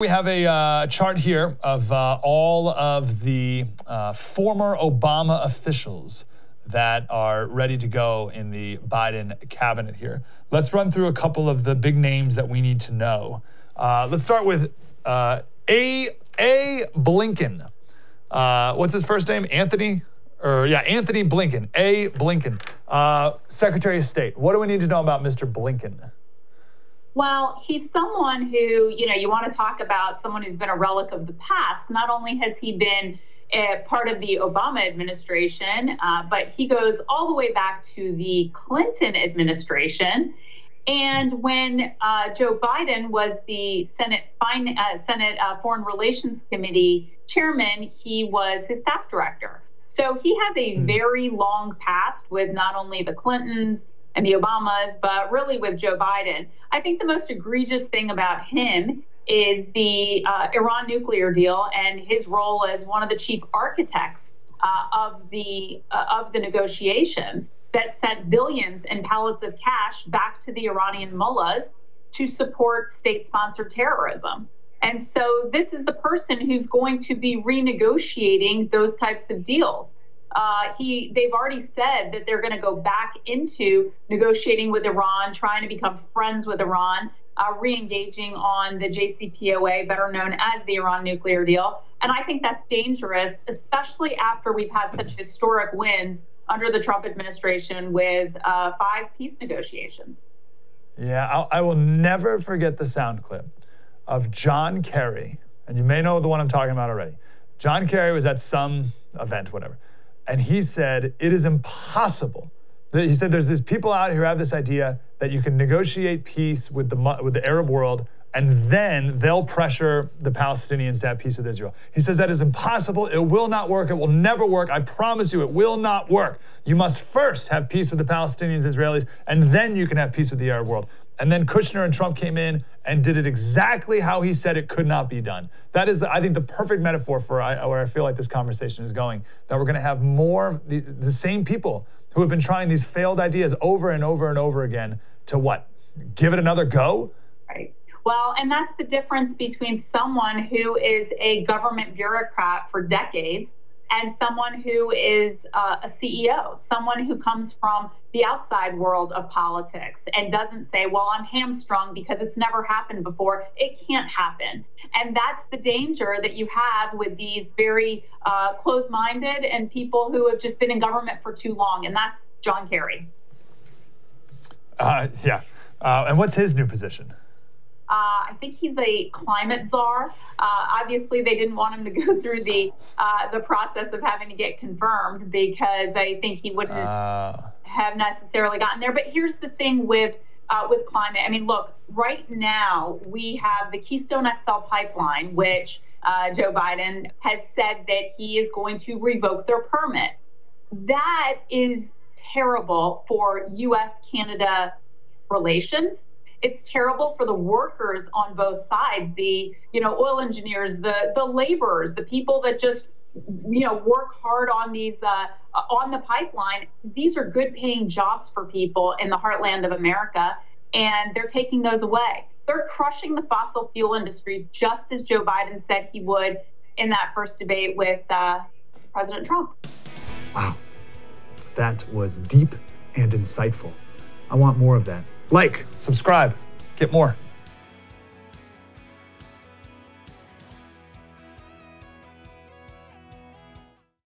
We have a chart here of all of the former Obama officials that are ready to go in the Biden cabinet here. Let's run through a couple of the big names that we need to know. Let's start with A. Blinken. What's his first name? Anthony Blinken. A. Blinken. Secretary of State. What do we need to know about Mr. Blinken? Well, he's someone who, you want to talk about someone who's been a relic of the past. Not only has he been part of the Obama administration, but he goes all the way back to the Clinton administration. And when Joe Biden was the Senate Foreign Relations Committee chairman, he was his staff director. So he has a very long past with not only the Clintons and the Obamas, but really with Joe Biden. I think the most egregious thing about him is the Iran nuclear deal and his role as one of the chief architects of the negotiations that sent billions and pallets of cash back to the Iranian mullahs to support state-sponsored terrorism. And so this is the person who's going to be renegotiating those types of deals. They've already said that they're going to go back into negotiating with Iran, trying to become friends with Iran, re-engaging on the JCPOA, better known as the Iran nuclear deal. And I think that's dangerous, especially after we've had such historic wins under the Trump administration with 5 peace negotiations. Yeah, I will never forget the sound clip of John Kerry, and you may know the one I'm talking about already. John Kerry was at some event, whatever. And he said, it is impossible. He said, there's these people out here who have this idea that you can negotiate peace with the Arab world, and then they'll pressure the Palestinians to have peace with Israel. He says that is impossible. It will not work. It will never work. I promise you, it will not work. You must first have peace with the Palestinians, Israelis, and then you can have peace with the Arab world. And then Kushner and Trump came in and did it exactly how he said it could not be done. That is, I think, the perfect metaphor for where I feel like this conversation is going, that we're going to have more the same people who have been trying these failed ideas over and over and over again to what? Give it another go? Right. Well, and that's the difference between someone who is a government bureaucrat for decades and someone who is a CEO, someone who comes from the outside world of politics and doesn't say, well, I'm hamstrung because it's never happened before. It can't happen. And that's the danger that you have with these very closed-minded and people who have just been in government for too long. And that's John Kerry. And what's his new position? I think he's a climate czar. Obviously, they didn't want him to go through the process of having to get confirmed because I think he wouldn't have necessarily gotten there. But here's the thing with climate. I mean, look, right now we have the Keystone XL pipeline, which Joe Biden has said that he is going to revoke their permit. That is terrible for U.S.-Canada relations. It's terrible for the workers on both sides, the oil engineers, the laborers, the people that just work hard on these on the pipeline. These are good paying jobs for people in the heartland of America, and they're taking those away. They're crushing the fossil fuel industry just as Joe Biden said he would in that first debate with President Trump. Wow, that was deep and insightful. I want more of that. Like, subscribe, get more.